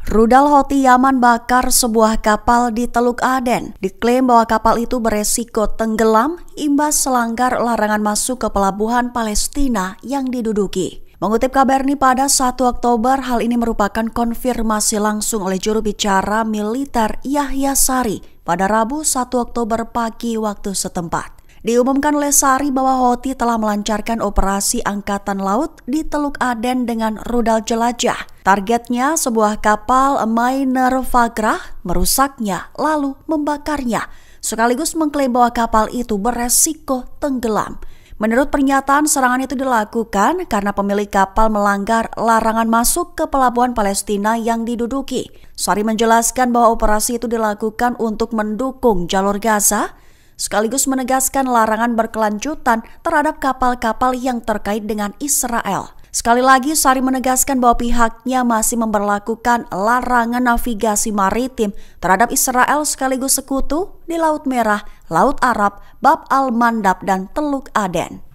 Rudal Houthi Yaman bakar sebuah kapal di Teluk Aden. Diklaim bahwa kapal itu beresiko tenggelam imbas selanggar larangan masuk ke pelabuhan Palestina yang diduduki. Mengutip KBRI pada 1 Oktober, hal ini merupakan konfirmasi langsung oleh juru bicara militer Yahya Sari pada Rabu 1 Oktober pagi waktu setempat. Diumumkan oleh Sari bahwa Houthi telah melancarkan operasi angkatan laut di Teluk Aden dengan rudal jelajah. Targetnya sebuah kapal Miner Fagrah merusaknya lalu membakarnya, sekaligus mengklaim bahwa kapal itu beresiko tenggelam. Menurut pernyataan, serangan itu dilakukan karena pemilik kapal melanggar larangan masuk ke pelabuhan Palestina yang diduduki. Sari menjelaskan bahwa operasi itu dilakukan untuk mendukung jalur Gaza, sekaligus menegaskan larangan berkelanjutan terhadap kapal-kapal yang terkait dengan Israel. Sekali lagi, Sari menegaskan bahwa pihaknya masih memberlakukan larangan navigasi maritim terhadap Israel sekaligus sekutu di Laut Merah, Laut Arab, Bab al-Mandab, dan Teluk Aden.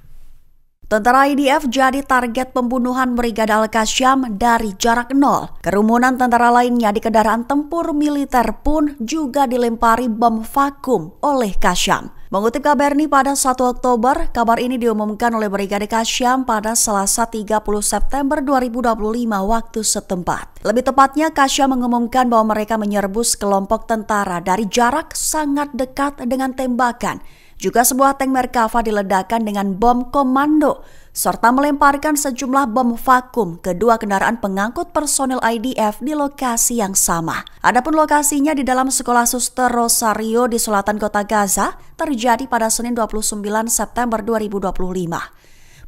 Tentara IDF jadi target pembunuhan Brigada Al-Qassam dari jarak nol. Kerumunan tentara lainnya di kendaraan tempur militer pun juga dilempari bom vakum oleh Qassam. Mengutip KBRI pada 1 Oktober, kabar ini diumumkan oleh Brigade Qassam pada Selasa 30 September 2025 waktu setempat. Lebih tepatnya, Qassam mengumumkan bahwa mereka menyerbu kelompok tentara dari jarak sangat dekat dengan tembakan. Juga sebuah tank Merkava diledakkan dengan bom komando, serta melemparkan sejumlah bom vakum ke dua kendaraan pengangkut personel IDF di lokasi yang sama. Adapun lokasinya di dalam sekolah Suster Rosario di selatan kota Gaza terjadi pada Senin 29 September 2025.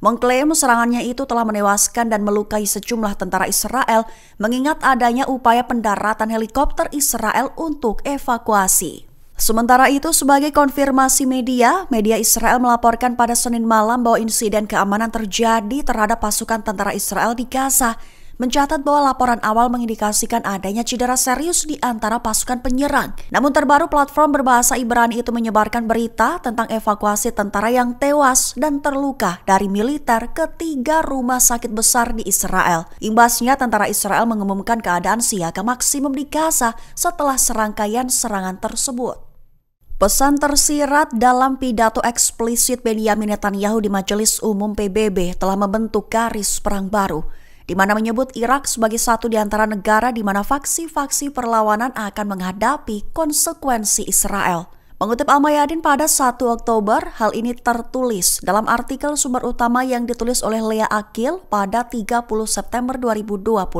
Mengklaim serangannya itu telah menewaskan dan melukai sejumlah tentara Israel, mengingat adanya upaya pendaratan helikopter Israel untuk evakuasi. Sementara itu, sebagai konfirmasi media Israel melaporkan pada Senin malam bahwa insiden keamanan terjadi terhadap pasukan tentara Israel di Gaza, mencatat bahwa laporan awal mengindikasikan adanya cedera serius di antara pasukan penyerang. Namun terbaru platform berbahasa Ibrani itu menyebarkan berita tentang evakuasi tentara yang tewas dan terluka dari militer ke 3 rumah sakit besar di Israel. Imbasnya, tentara Israel mengumumkan keadaan siaga maksimum di Gaza setelah serangkaian serangan tersebut. Pesan tersirat dalam pidato eksplisit Benyamin Netanyahu di Majelis Umum PBB telah membentuk garis perang baru, di mana menyebut Irak sebagai satu di antara negara di mana faksi-faksi perlawanan akan menghadapi konsekuensi Israel. Mengutip Al-Mayadin pada 1 Oktober, hal ini tertulis dalam artikel sumber utama yang ditulis oleh Lea Akil pada 30 September 2025.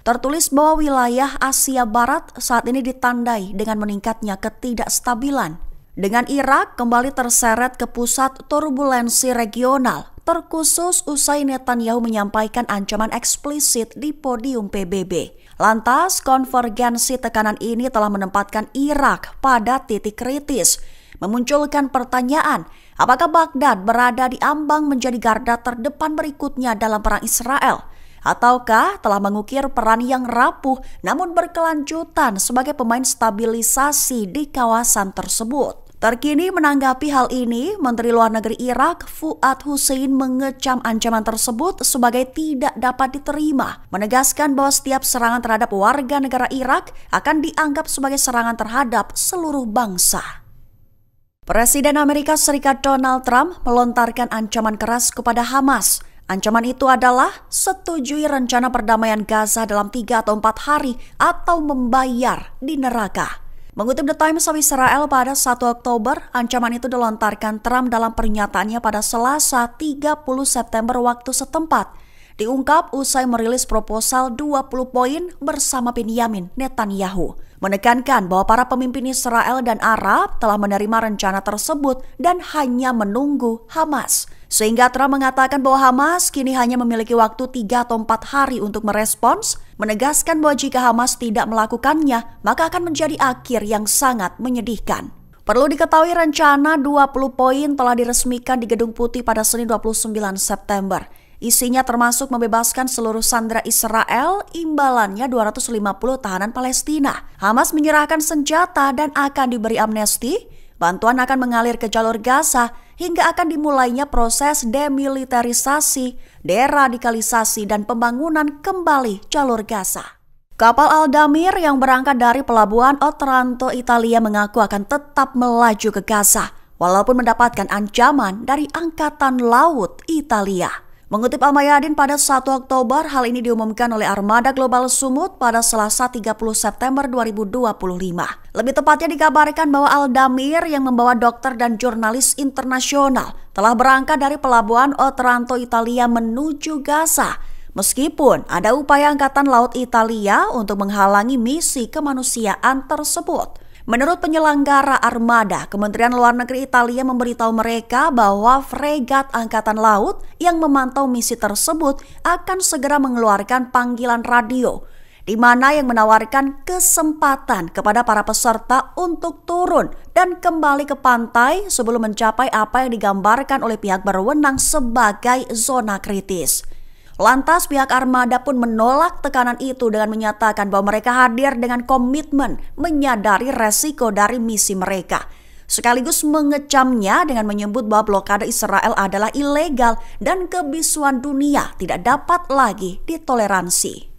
Tertulis bahwa wilayah Asia Barat saat ini ditandai dengan meningkatnya ketidakstabilan, dengan Irak kembali terseret ke pusat turbulensi regional, terkhusus usai Netanyahu menyampaikan ancaman eksplisit di podium PBB. Lantas, konvergensi tekanan ini telah menempatkan Irak pada titik kritis, memunculkan pertanyaan, apakah Baghdad berada di ambang menjadi garda terdepan berikutnya dalam perang Israel? Ataukah telah mengukir peran yang rapuh namun berkelanjutan sebagai pemain stabilisasi di kawasan tersebut? Terkini menanggapi hal ini, Menteri Luar Negeri Irak Fuad Hussein mengecam ancaman tersebut sebagai tidak dapat diterima, menegaskan bahwa setiap serangan terhadap warga negara Irak akan dianggap sebagai serangan terhadap seluruh bangsa. Presiden Amerika Serikat Donald Trump melontarkan ancaman keras kepada Hamas. Ancaman itu adalah setujui rencana perdamaian Gaza dalam 3 atau 4 hari atau membayar di neraka. Mengutip The Times of Israel pada 1 Oktober, ancaman itu dilontarkan Trump dalam pernyataannya pada Selasa 30 September waktu setempat. Diungkap usai merilis proposal 20 poin bersama Benyamin Netanyahu, menekankan bahwa para pemimpin Israel dan Arab telah menerima rencana tersebut dan hanya menunggu Hamas. Sehingga Trump mengatakan bahwa Hamas kini hanya memiliki waktu 3 atau 4 hari untuk merespons, menegaskan bahwa jika Hamas tidak melakukannya, maka akan menjadi akhir yang sangat menyedihkan. Perlu diketahui rencana 20 poin telah diresmikan di Gedung Putih pada Senin 29 September. Isinya termasuk membebaskan seluruh sandera Israel, imbalannya 250 tahanan Palestina. Hamas menyerahkan senjata dan akan diberi amnesti. Bantuan akan mengalir ke jalur Gaza hingga akan dimulainya proses demilitarisasi, deradikalisasi, dan pembangunan kembali jalur Gaza. Kapal Aldamir yang berangkat dari pelabuhan Otranto, Italia mengaku akan tetap melaju ke Gaza walaupun mendapatkan ancaman dari Angkatan Laut Italia. Mengutip Al Mayadin pada 1 Oktober, hal ini diumumkan oleh Armada Global Sumut pada Selasa 30 September 2025. Lebih tepatnya dikabarkan bahwa Aldamir yang membawa dokter dan jurnalis internasional telah berangkat dari pelabuhan Otranto, Italia menuju Gaza. Meskipun ada upaya Angkatan Laut Italia untuk menghalangi misi kemanusiaan tersebut. Menurut penyelenggara armada, Kementerian Luar Negeri Italia memberitahu mereka bahwa fregat Angkatan Laut yang memantau misi tersebut akan segera mengeluarkan panggilan radio, di mana yang menawarkan kesempatan kepada para peserta untuk turun dan kembali ke pantai sebelum mencapai apa yang digambarkan oleh pihak berwenang sebagai zona kritis. Lantas pihak armada pun menolak tekanan itu dengan menyatakan bahwa mereka hadir dengan komitmen menyadari resiko dari misi mereka. Sekaligus mengecamnya dengan menyebut bahwa blokade Israel adalah ilegal dan kebisuan dunia tidak dapat lagi ditoleransi.